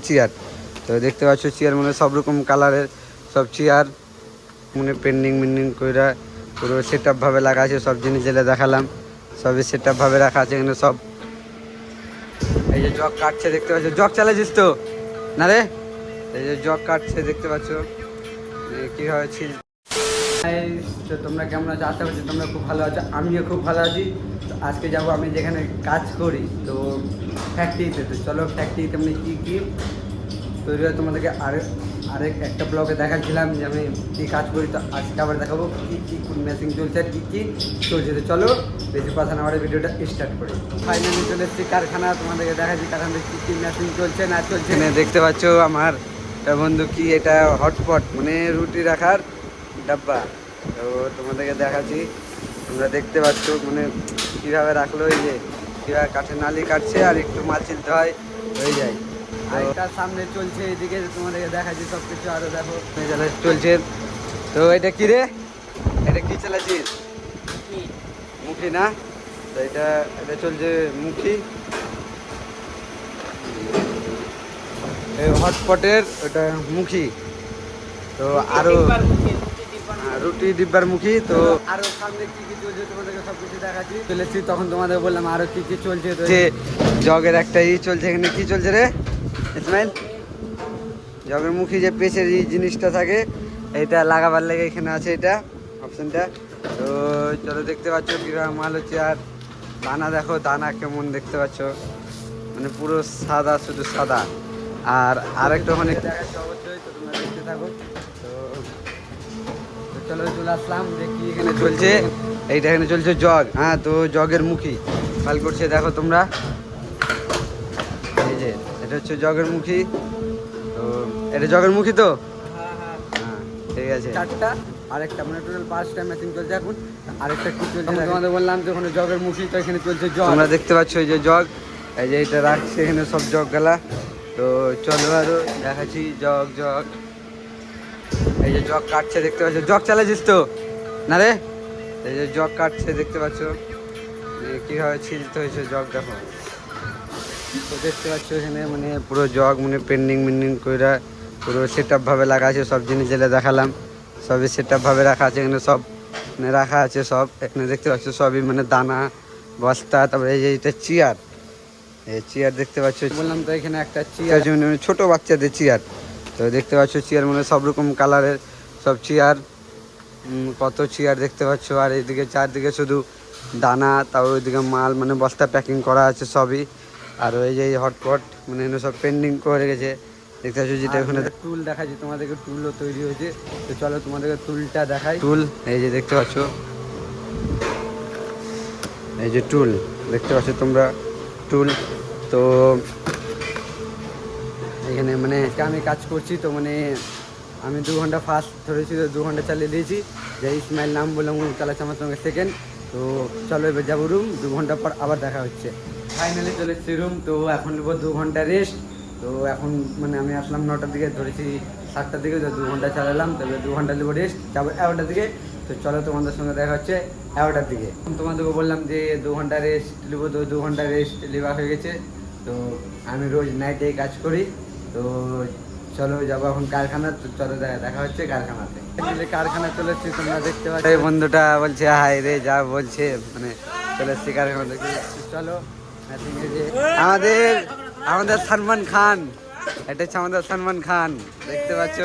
Chair. তো দেখতে পাচ্ছ চেয়ার মানে সব রকম কালারের সব চেয়ার মানে পেন্ডিং কইরা পুরো সেট আপ ভাবে লাগা আছে। সব জিনিস যেটা দেখালাম সবই সেট আপ ভাবে রাখা আছে এখানে সব। এই যে জগ কাটছে দেখতে পাচ্ছ, জগ চালাচ্ছিস তো না রে? এই যে জগ কাটছে দেখতে পাচ্ছ কীভাবে ছিল। তো তোমরা কেমন আছো? আশা করছি তোমরা খুব ভালো আছো, আমিও খুব ভালো আছি। তো আজকে যাবো আমি যেখানে কাজ করি, তো ফ্যাক্টরিতে। তো চলো ফ্যাক্টরিতে আমি কী কী তৈরি হয় তোমাদেরকে আরেক একটা ব্লগে দেখাচ্ছিলাম যে আমি কী কাজ করি। তো আজকে আবার দেখাবো কী কী কোন মেশিন চলছে আর কী কী চলছে। তো চলো বেশি কথা না করে ভিডিওটা স্টার্ট করি। ফাইনালি চলে এসেছি কারখানা, তোমাদেরকে দেখাচ্ছি কারখানাতে কী কী মেশিন চলছে না চলছে। দেখতে পাচ্ছ আমার বন্ধু কি এটা হটপট মানে রুটি রাখার ডাব্বা। তো তোমাদেরকে দেখাচ্ছি, তোমরা দেখতে পাচ্ছ মানে কীভাবে রাখলো। এই যে কীভাবে কাঠের নালি কাটছে আর একটু মাল চিনতে হয় হয়ে যায়। আর তার সামনে চলছে এদিকে তোমাদেরকে দেখাচ্ছি সব কিছু। আরও দেখো চলছে। তো এটা কী রে, এটা কী চালাচ্ছিস? মুখী না? তো এটা চলছে মুখী হটপটের ওটা মুখী। তো আরো রুটি ডিব্বার মুখী। তো আরো সামনে কি কি চলছে তোমাদেরকে সবকিছু দেখাচ্ছি। চলেছি তখন তোমাদের বললাম আরো কি কি চলছে। যে জগের একটা চলছে এখানে, কি চলছে রে ইসমাইল? জগের মুখী যে পেছের এই জিনিসটা থাকে এটা লাগাবার লেগে এখানে আছে এটা অপশনটা। তো চলো দেখতে পাচ্ছ কীভাবে মাল হচ্ছে। আর দানা দেখো, দানা কেমন দেখতে পাচ্ছ মানে পুরো সাদা, শুধু সাদা। আর আরেকটা ওখানে দেখাচ্ছে অবশ্যই, তো তোমরা দেখতে থাকো। তো চলো চলে আসলাম যে কি এখানে চলছে। এইটা এখানে চলছে জগ। হ্যাঁ, তো জগের মুখী ফাল করছে দেখো তোমরা। এই যে এটা হচ্ছে জগের মুখী। তো এটা জগের মুখী তো হ্যাঁ ঠিক আছে। চারটা আরেকটা মানে টোটাল 5টা মেশিন চলছে এখন। আরেকটা কি চলছে তোমাদের বললাম যে ওখানে জগের মুখী, তো এখানে চলছে জগ। তোমরা দেখতে পাচ্ছ এই যে জগ, এই যে এটা রাখছে এখানে সব জগ গেলা। তো চলো আরো দেখাচ্ছি জগ জগ। এই যে জগ কাটছে দেখতে পাচ্ছ, জগ চালাচ্ছিস তো না রে? এই যে জগ কাটছে দেখতে পাচ্ছ কীভাবে ছিলতে হয়েছে জগ দেখো। তো দেখতে পাচ্ছ এখানে মানে পুরো জগ মানে পেন্ডিং কইরা পুরো সেট আপ ভাবে লাগা আছে। সব জিনিস যেটা দেখালাম সবই সেট আপ ভাবে রাখা আছে এখানে সব মানে রাখা আছে সব। এখানে দেখতে পাচ্ছ সবই মানে দানা বস্তা। তারপরে এই যে এটা চেয়ার, এই চেয়ার দেখতে পাচ্ছ। বললাম তো এখানে একটা চেয়ার মানে ছোটো বাচ্চাদের চেয়ার। তো দেখতে পাচ্ছ চেয়ার মানে সব রকম কালারের সব চেয়ার, কত চেয়ার দেখতে পাচ্ছ। আর এইদিকে চারদিকে শুধু দানা, তারপর ওইদিকে মাল মানে বস্তা প্যাকিং করা আছে সবই। আর ওই যে হটপট মানে এনে সব পেন্ডিং করে গেছে দেখতে পাচ্ছ। যেটা ওখানে টুল দেখাচ্ছি তোমাদেরকে, টুলও তৈরি হয়েছে। তো চলো তোমাদেরকে টুলটা দেখাই। টুল এই যে দেখতে পাচ্ছ, এই যে টুল দেখতে পাচ্ছ তোমরা টুল। তো এখানে মানে আমি কাজ করছি, তো মানে আমি 2 ঘন্টা ফার্স্ট ধরেছি, তো 2 ঘন্টা চালিয়ে দিয়েছি। যে ইসমাইল নাম বললাম চালাচ্ছে আমার সঙ্গে সেকেন্ড। তো চলো এবার যাবো রুম, 2 ঘন্টা পর আবার দেখা হচ্ছে। ফাইনালি চলে এসেছি রুম। তো এখন নেবো 2 ঘন্টা রেস্ট। তো এখন মানে আমি আসলাম 9টার দিকে, ধরেছি 7টার দিকে, তো 2 ঘন্টা চালালাম। তবে 2 ঘন্টা নেবো রেস্ট, যাবো 11টার দিকে। তো চলো তোমাদের সঙ্গে দেখা হচ্ছে 11টার দিকে। তোমাদেরকে বললাম যে 2 ঘন্টা রেস্ট নেবো, তো 2 ঘন্টা রেস্ট নেওয়া হয়ে গেছে। তো আমি রোজ নাইটে কাজ করি। তো চলো যাবো এখন কারখানা। তো চলো দেখা হচ্ছে কারখানাতে। কারখানা চলে এসেছি, তোমরা দেখতে পাচ্ছ। এই বন্ধুটা বলছে হাই রে যা বলছে মানে চলে এসেছি কারখানা থেকে। চলো আমাদের আমাদের সালমান খান, এটা হচ্ছে আমাদের সালমান খান দেখতে পাচ্ছ।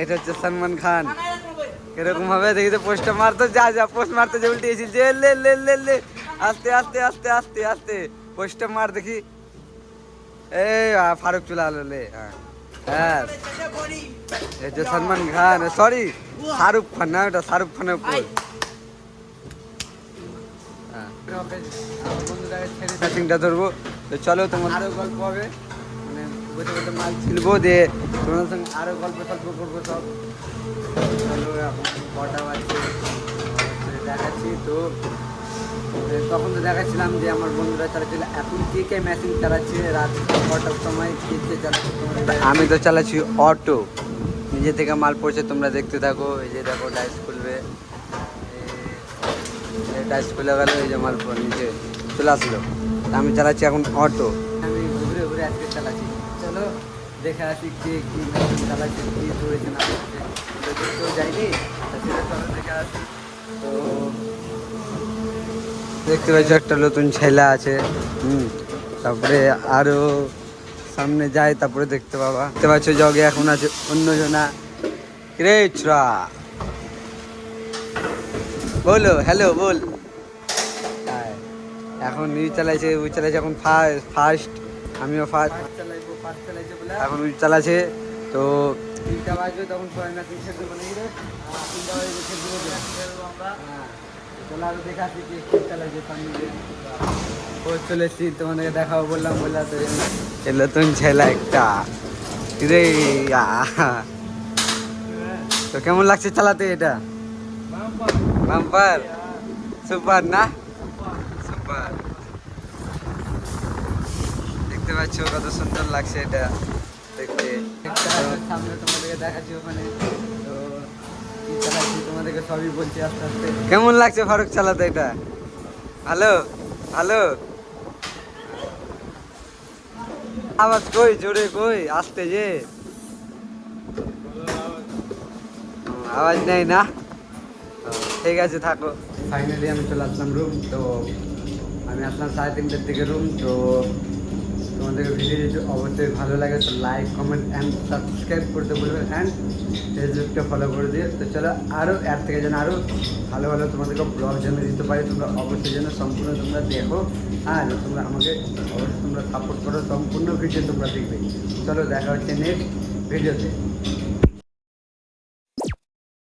এটা হচ্ছে সালমান খান। কিরকম হবে দেখি তো, পোস্টটা মারতো, যা যা পোস্ট মারতে যে উল্টিয়েছিল যে লে লে লে লে আস্তে আস্তে আস্তে আস্তে আস্তে পোস্টটা মার দেখি। এই ফারুক চলে আলো লে। হ্যাঁ এই যে সালমান খান, সরি শাহরুখ খান না, ওটা শাহরুখ খানের উপর। ম্যাচিংটা ধরবো। তো চলো তোমার আরো গল্প হবে, মানে বসে বসে মাল ছিলবো দিয়ে তোমাদের সঙ্গে আরো গল্প করবো সব। চলো এখন কটা বাজছে দেখাচ্ছি। তো তখন তো দেখাচ্ছিলাম যে আমার বন্ধুরা চালাচ্ছিল। এখন কে কে মেশিন চালাচ্ছে রাত 9টার সময়, কে কে চালাচ্ছে? আমি তো চালাচ্ছি অটো, নিজে থেকে মাল পড়ছে তোমরা দেখতে থাকো। এই যে দেখো ডাইস খুলবে, ডাইস খুলে গেল, এই যে মাল নিচে চলে আসলো। আমি চালাচ্ছি এখন অটো। আজকে চালাচ্ছি। চলো দেখে আসি কে কী মেশিন চালাচ্ছে, কী চলেছে না করছে। দেখতেও যাইনি, সেটা চলো দেখে আসি। তো দেখতে পাচ্ছ একটা নতুন ছেলা আছে। তারপরে আরও সামনে যাই, তারপরে দেখতে পাবা। দেখতে পাচ্ছ জগে এখন আছে অন্যজনা। রে ছোড়া বলো হ্যালো বল। এখন চালাইছে, ওই চালাইছে এখন ফার্স্ট, আমিও ফার্স্ট চালাইছে বলে এখন ওই চালাচ্ছে। তো 3টা বাজবে তখন সবাই ম্যাচিং খেলতে দেবো নাকি রে? 3টা বাজবে খেলতে দেবো আমরা। চলো আরো দেখাচ্ছি যে কি চালাইছে সামনে। ও চলে এসছি, তোমাদেরকে দেখাবো বললাম তো নতুন ছেলে একটা রে। তো কেমন লাগছে চালাতে এটা? বাম্পার সুপার না? সুপার। দেখতে পাচ্ছ কত সুন্দর লাগছে এটা দেখতে। সামনে তোমাদেরকে দেখাচ্ছি ওখানে। তো কি চালাচ্ছি তোমাদেরকে সবই বলছি আস্তে আস্তে। কেমন লাগছে ফারুক চালাতে এটা? ভালো ভালো। আওয়াজ কই জোরে কই আসতে যে আওয়াজ নেই না? ঠিক আছে থাকো। ফাইনালি আমি চলে আসলাম রুম। তো আমি আসলাম 3:30টার দিকে রুম। তো তোমাদেরকে ভিডিও যদি অবশ্যই ভালো লাগে তো লাইক কমেন্ট অ্যান্ড সাবস্ক্রাইব করতে বলবেন, অ্যান্ড ফেসবুকটা ফলো করে দিয়ে। তো চলো আরও এর থেকে যেন আরও ভালো ভালো তোমাদেরকে ব্লগ যেন দিতে পারি, তোমরা অবশ্যই যেন সম্পূর্ণ তোমরা দেখো। আর তোমরা আমাকে অবশ্যই তোমরা সাপোর্ট করো, সম্পূর্ণ ভিডিও তোমরা দেখবে। চলো দেখা হচ্ছে নেক্সট ভিডিওতে।